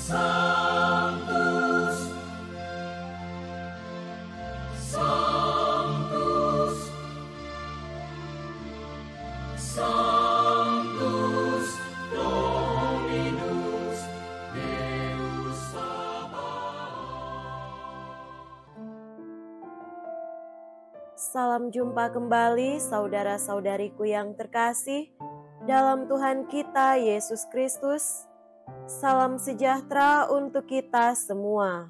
Sanctus, Sanctus, Sanctus Dominus Deus Sabaoth. Salam jumpa kembali saudara-saudariku yang terkasih dalam Tuhan kita Yesus Kristus. Salam sejahtera untuk kita semua.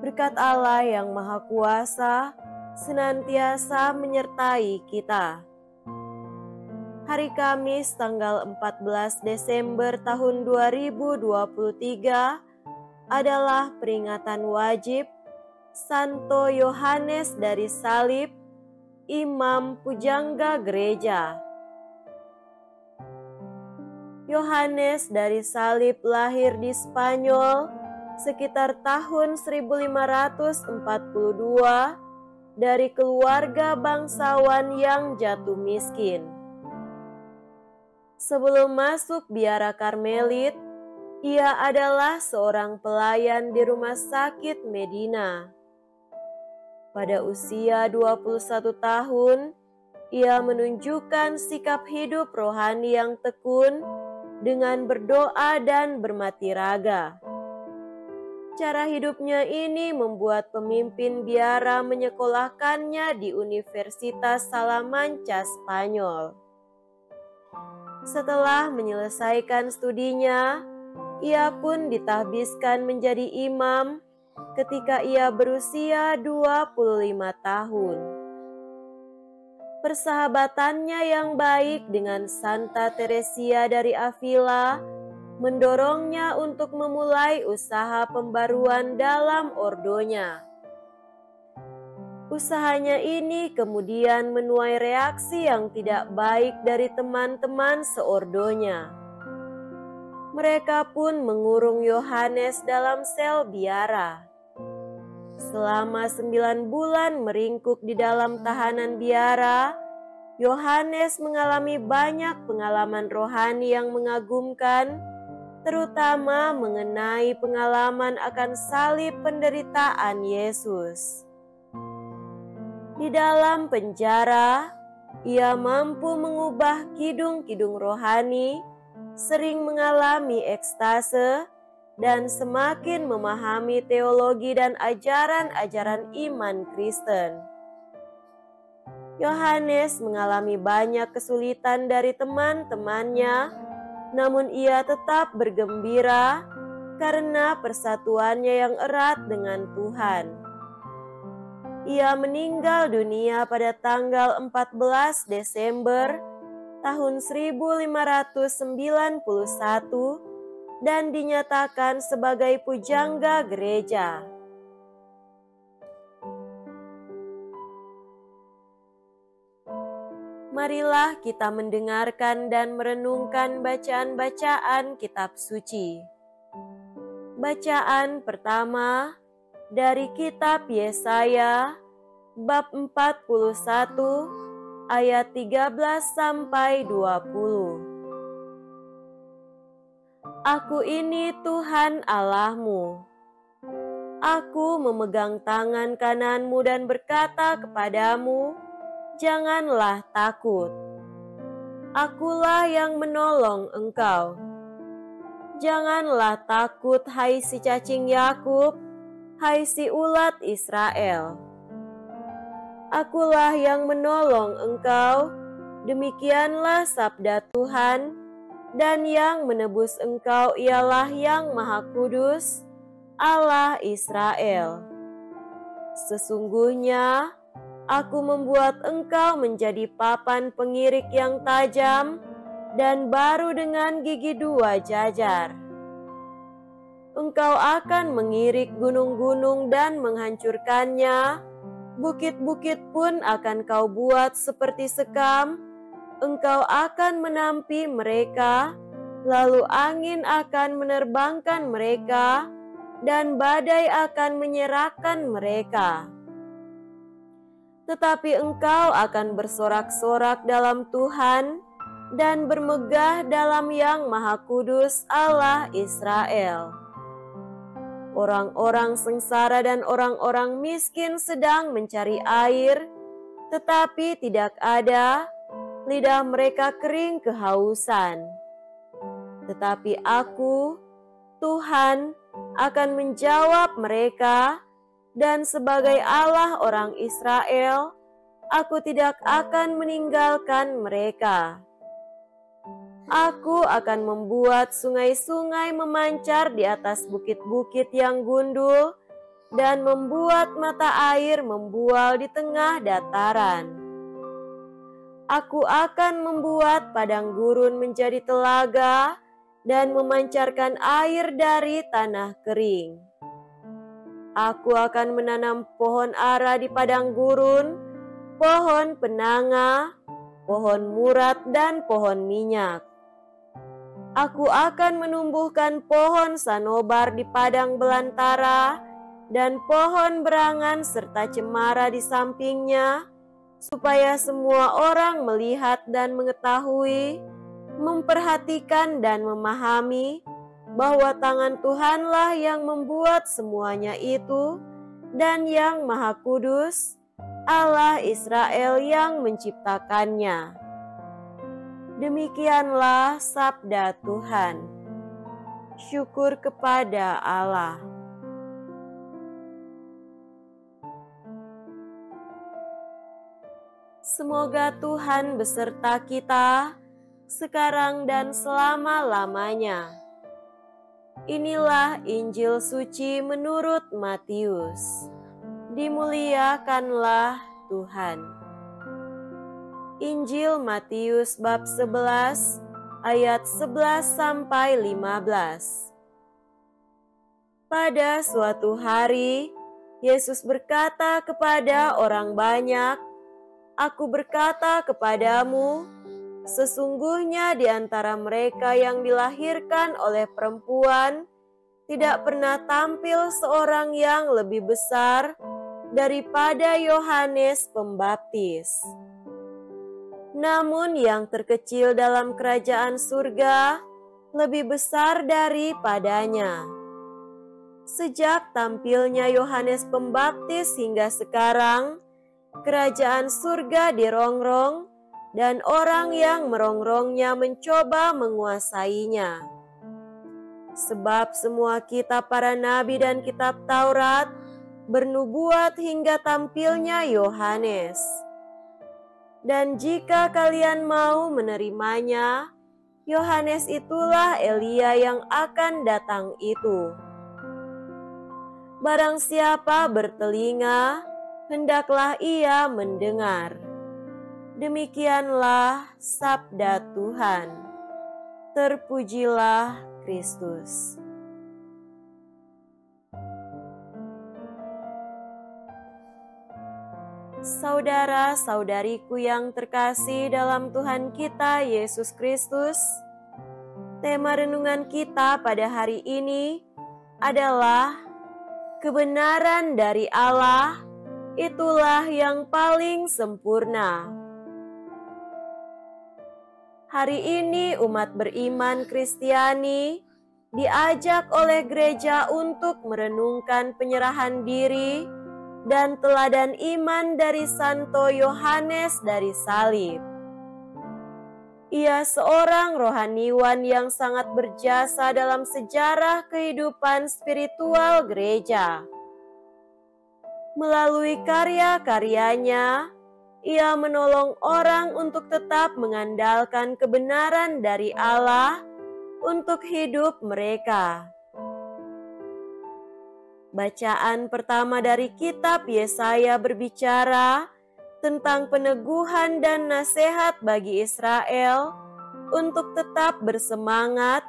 Berkat Allah yang Maha Kuasa senantiasa menyertai kita. Hari Kamis tanggal 14 Desember tahun 2023 adalah peringatan wajib Santo Yohanes dari Salib, Imam Pujangga Gereja. Yohanes dari Salib lahir di Spanyol sekitar tahun 1542 dari keluarga bangsawan yang jatuh miskin. Sebelum masuk biara Karmelit, ia adalah seorang pelayan di rumah sakit Medina. Pada usia 21 tahun, ia menunjukkan sikap hidup rohani yang tekun dengan berdoa dan bermati raga. Cara hidupnya ini membuat pemimpin biara menyekolahkannya di Universitas Salamanca, Spanyol. Setelah menyelesaikan studinya, ia pun ditahbiskan menjadi imam ketika ia berusia 25 tahun. Persahabatannya yang baik dengan Santa Teresia dari Avila mendorongnya untuk memulai usaha pembaruan dalam ordonya. Usahanya ini kemudian menuai reaksi yang tidak baik dari teman-teman seordonya. Mereka pun mengurung Yohanes dalam sel biara. Selama 9 bulan meringkuk di dalam tahanan biara, Yohanes mengalami banyak pengalaman rohani yang mengagumkan, terutama mengenai pengalaman akan salib penderitaan Yesus. Di dalam penjara, ia mampu mengubah kidung-kidung rohani, sering mengalami ekstase, dan semakin memahami teologi dan ajaran-ajaran iman Kristen. Yohanes mengalami banyak kesulitan dari teman-temannya, namun ia tetap bergembira karena persatuannya yang erat dengan Tuhan. Ia meninggal dunia pada tanggal 14 Desember tahun 1591 dan dinyatakan sebagai pujangga gereja. Marilah kita mendengarkan dan merenungkan bacaan-bacaan kitab suci. Bacaan pertama dari kitab Yesaya bab 41 ayat 13 sampai 20. Aku ini Tuhan Allahmu. Aku memegang tangan kananmu dan berkata kepadamu, janganlah takut. Akulah yang menolong engkau. Janganlah takut, hai si cacing Yakub, hai si ulat Israel. Akulah yang menolong engkau, demikianlah sabda Tuhan, dan yang menebus engkau ialah Yang Maha Kudus, Allah Israel. Sesungguhnya, aku membuat engkau menjadi papan pengirik yang tajam dan baru dengan gigi 2 jajar. Engkau akan mengirik gunung-gunung dan menghancurkannya, bukit-bukit pun akan kau buat seperti sekam. Engkau akan menampi mereka, lalu angin akan menerbangkan mereka, dan badai akan menyerahkan mereka. Tetapi engkau akan bersorak-sorak dalam Tuhan, dan bermegah dalam Yang Maha Kudus Allah Israel. Orang-orang sengsara dan orang-orang miskin sedang mencari air, tetapi tidak ada, lidah mereka kering kehausan. Tetapi Aku, Tuhan, akan menjawab mereka, dan sebagai Allah orang Israel, Aku tidak akan meninggalkan mereka. Aku akan membuat sungai-sungai memancar di atas bukit-bukit yang gundul dan membuat mata air membual di tengah dataran. Aku akan membuat padang gurun menjadi telaga dan memancarkan air dari tanah kering. Aku akan menanam pohon ara di padang gurun, pohon penanga, pohon murat, dan pohon minyak. Aku akan menumbuhkan pohon sanobar di padang belantara dan pohon berangan serta cemara di sampingnya, supaya semua orang melihat dan mengetahui, memperhatikan dan memahami bahwa tangan Tuhanlah yang membuat semuanya itu, dan yang Maha Kudus, Allah Israel yang menciptakannya. Demikianlah sabda Tuhan. Syukur kepada Allah. Semoga Tuhan beserta kita sekarang dan selama-lamanya. Inilah Injil suci menurut Matius. Dimuliakanlah Tuhan. Injil Matius bab 11 ayat 11 sampai 15. Pada suatu hari, Yesus berkata kepada orang banyak, "Aku berkata kepadamu, sesungguhnya di antara mereka yang dilahirkan oleh perempuan, tidak pernah tampil seorang yang lebih besar daripada Yohanes Pembaptis. Namun yang terkecil dalam kerajaan surga lebih besar daripadanya. Sejak tampilnya Yohanes Pembaptis hingga sekarang, kerajaan surga dirongrong dan orang yang merongrongnya mencoba menguasainya. Sebab semua kitab para nabi dan kitab Taurat bernubuat hingga tampilnya Yohanes. Dan jika kalian mau menerimanya, Yohanes itulah Elia yang akan datang itu. Barang siapa bertelinga, hendaklah ia mendengar." Demikianlah sabda Tuhan. Terpujilah Kristus. Saudara-saudariku yang terkasih dalam Tuhan kita Yesus Kristus, tema renungan kita pada hari ini adalah kebenaran dari Allah, itulah yang paling sempurna. Hari ini umat beriman Kristiani diajak oleh gereja untuk merenungkan penyerahan diri dan teladan iman dari Santo Yohanes dari salib. Ia seorang rohaniwan yang sangat berjasa dalam sejarah kehidupan spiritual gereja. Melalui karya-karyanya, ia menolong orang untuk tetap mengandalkan kebenaran dari Allah untuk hidup mereka. Bacaan pertama dari kitab Yesaya berbicara tentang peneguhan dan nasihat bagi Israel untuk tetap bersemangat,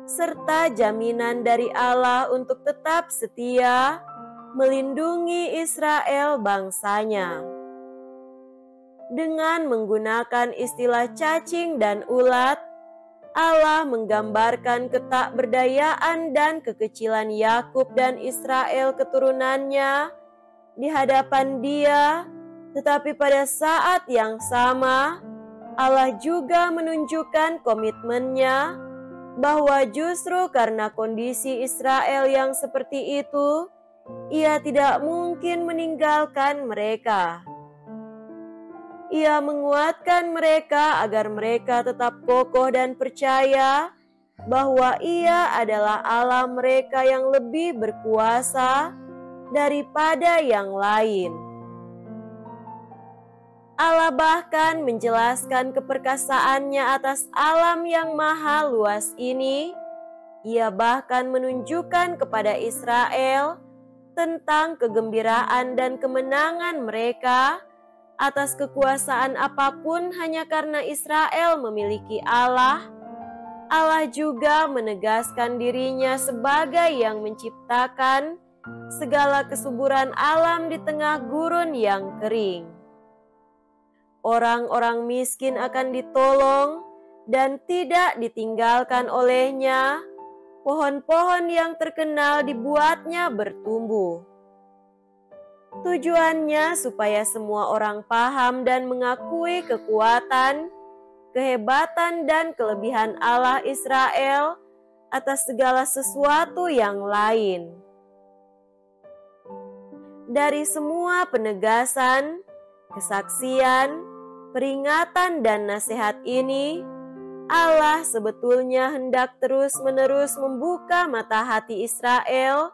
serta jaminan dari Allah untuk tetap setia melindungi Israel bangsanya. Dengan menggunakan istilah cacing dan ulat, Allah menggambarkan ketakberdayaan dan kekecilan Yakub dan Israel keturunannya di hadapan Dia, tetapi pada saat yang sama Allah juga menunjukkan komitmennya bahwa justru karena kondisi Israel yang seperti itu, Ia tidak mungkin meninggalkan mereka. Ia menguatkan mereka agar mereka tetap kokoh dan percaya bahwa Ia adalah Allah mereka yang lebih berkuasa daripada yang lain. Allah bahkan menjelaskan keperkasaannya atas alam yang maha luas ini. Ia bahkan menunjukkan kepada Israel tentang kegembiraan dan kemenangan mereka atas kekuasaan apapun hanya karena Israel memiliki Allah. Allah juga menegaskan dirinya sebagai yang menciptakan segala kesuburan alam di tengah gurun yang kering. Orang-orang miskin akan ditolong dan tidak ditinggalkan olehnya. Pohon-pohon yang terkenal dibuatnya bertumbuh. Tujuannya supaya semua orang paham dan mengakui kekuatan, kehebatan, dan kelebihan Allah Israel atas segala sesuatu yang lain. Dari semua penegasan, kesaksian, peringatan, dan nasihat ini, Allah sebetulnya hendak terus-menerus membuka mata hati Israel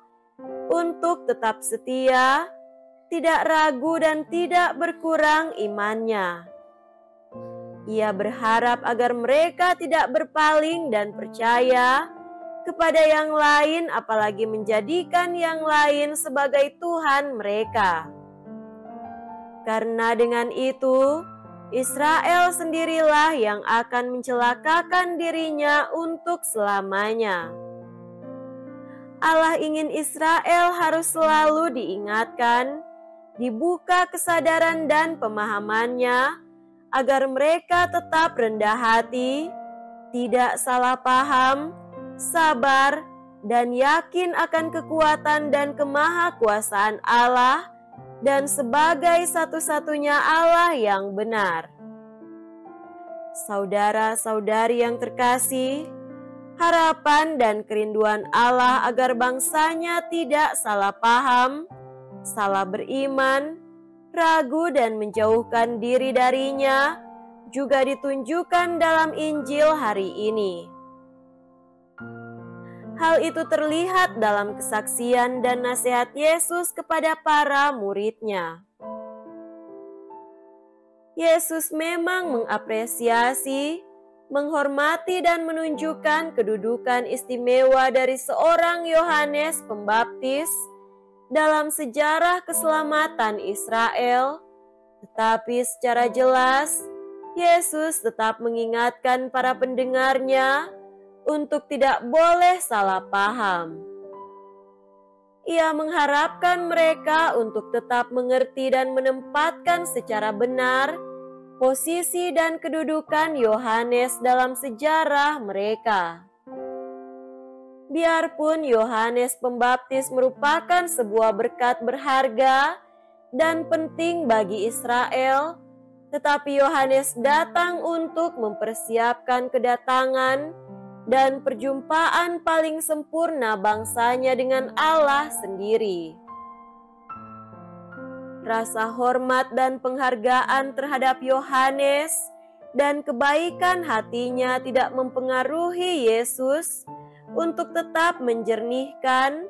untuk tetap setia, tidak ragu, dan tidak berkurang imannya. Ia berharap agar mereka tidak berpaling dan percaya kepada yang lain, apalagi menjadikan yang lain sebagai Tuhan mereka. Karena dengan itu, Israel sendirilah yang akan mencelakakan dirinya untuk selamanya. Allah ingin Israel harus selalu diingatkan, dibuka kesadaran dan pemahamannya, agar mereka tetap rendah hati, tidak salah paham, sabar, dan yakin akan kekuatan dan kemahakuasaan Allah, dan sebagai satu-satunya Allah yang benar. Saudara-saudari yang terkasih, harapan dan kerinduan Allah agar bangsanya tidak salah paham, salah beriman, ragu, dan menjauhkan diri darinya juga ditunjukkan dalam Injil hari ini. Hal itu terlihat dalam kesaksian dan nasihat Yesus kepada para murid-Nya. Yesus memang mengapresiasi, menghormati, dan menunjukkan kedudukan istimewa dari seorang Yohanes Pembaptis dalam sejarah keselamatan Israel, tetapi secara jelas Yesus tetap mengingatkan para pendengarnya untuk tidak boleh salah paham. Ia mengharapkan mereka untuk tetap mengerti dan menempatkan secara benar posisi dan kedudukan Yohanes dalam sejarah mereka. Biarpun Yohanes Pembaptis merupakan sebuah berkat berharga dan penting bagi Israel, tetapi Yohanes datang untuk mempersiapkan kedatangan dan perjumpaan paling sempurna bangsanya dengan Allah sendiri. Rasa hormat dan penghargaan terhadap Yohanes dan kebaikan hatinya tidak mempengaruhi Yesus untuk tetap menjernihkan,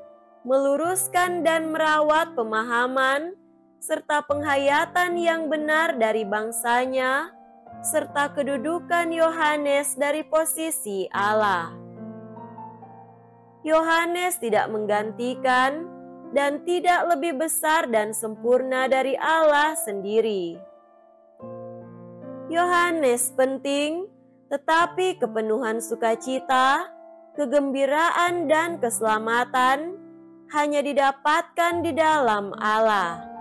meluruskan, dan merawat pemahaman serta penghayatan yang benar dari bangsanya, serta kedudukan Yohanes dari posisi Allah. Yohanes tidak menggantikan dan tidak lebih besar dan sempurna dari Allah sendiri. Yohanes penting, tetapi kepenuhan sukacita, kegembiraan, dan keselamatan hanya didapatkan di dalam Allah.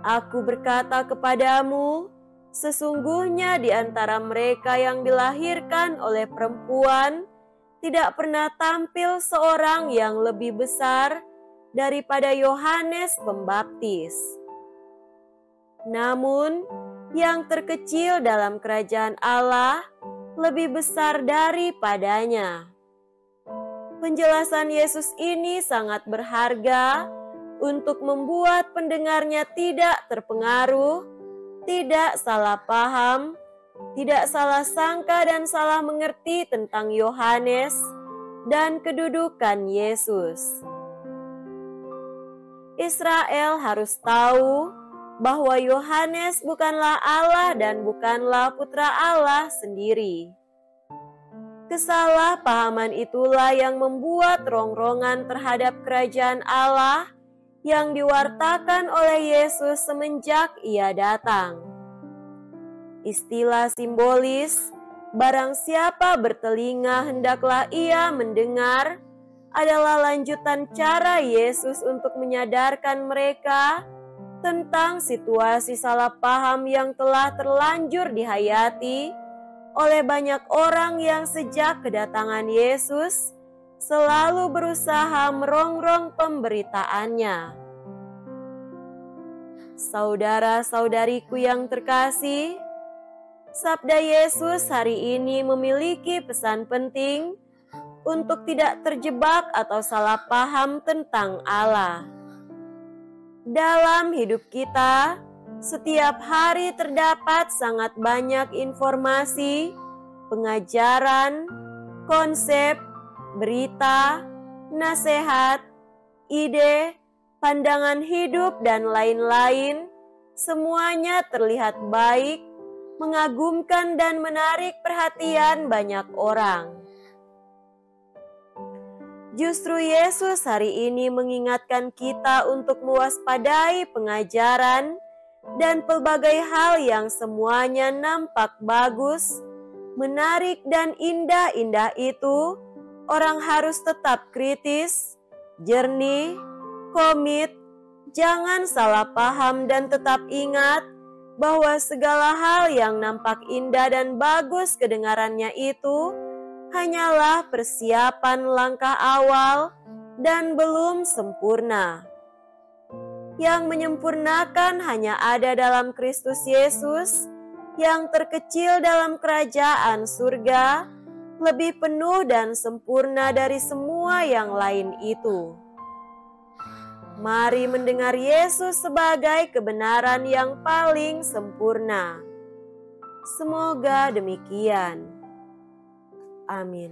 Aku berkata kepadamu, sesungguhnya di antara mereka yang dilahirkan oleh perempuan, tidak pernah tampil seorang yang lebih besar daripada Yohanes Pembaptis. Namun, yang terkecil dalam kerajaan Allah lebih besar daripadanya. Penjelasan Yesus ini sangat berharga untuk membuat pendengarnya tidak terpengaruh, tidak salah paham, tidak salah sangka dan salah mengerti tentang Yohanes dan kedudukan Yesus. Israel harus tahu bahwa Yohanes bukanlah Allah dan bukanlah putra Allah sendiri. Kesalahpahaman itulah yang membuat rongrongan terhadap kerajaan Allah yang diwartakan oleh Yesus semenjak Ia datang. Istilah simbolis, barang siapa bertelinga hendaklah ia mendengar, adalah lanjutan cara Yesus untuk menyadarkan mereka tentang situasi salah paham yang telah terlanjur dihayati oleh banyak orang yang sejak kedatangan Yesus selalu berusaha merongrong pemberitaannya. Saudara-saudariku yang terkasih, sabda Yesus hari ini memiliki pesan penting untuk tidak terjebak atau salah paham tentang Allah. Dalam hidup kita, setiap hari terdapat sangat banyak informasi, pengajaran, konsep, berita, nasihat, ide, pandangan hidup, dan lain-lain. Semuanya terlihat baik, mengagumkan, dan menarik perhatian banyak orang. Justru Yesus hari ini mengingatkan kita untuk mewaspadai pengajaran dan pelbagai hal yang semuanya nampak bagus, menarik, dan indah-indah itu. Orang harus tetap kritis, jernih, komit, jangan salah paham, dan tetap ingat bahwa segala hal yang nampak indah dan bagus kedengarannya itu hanyalah persiapan langkah awal dan belum sempurna. Yang menyempurnakan hanya ada dalam Kristus Yesus, yang terkecil dalam kerajaan surga, lebih penuh dan sempurna dari semua yang lain itu. Mari mendengar Yesus sebagai kebenaran yang paling sempurna. Semoga demikian. Amin.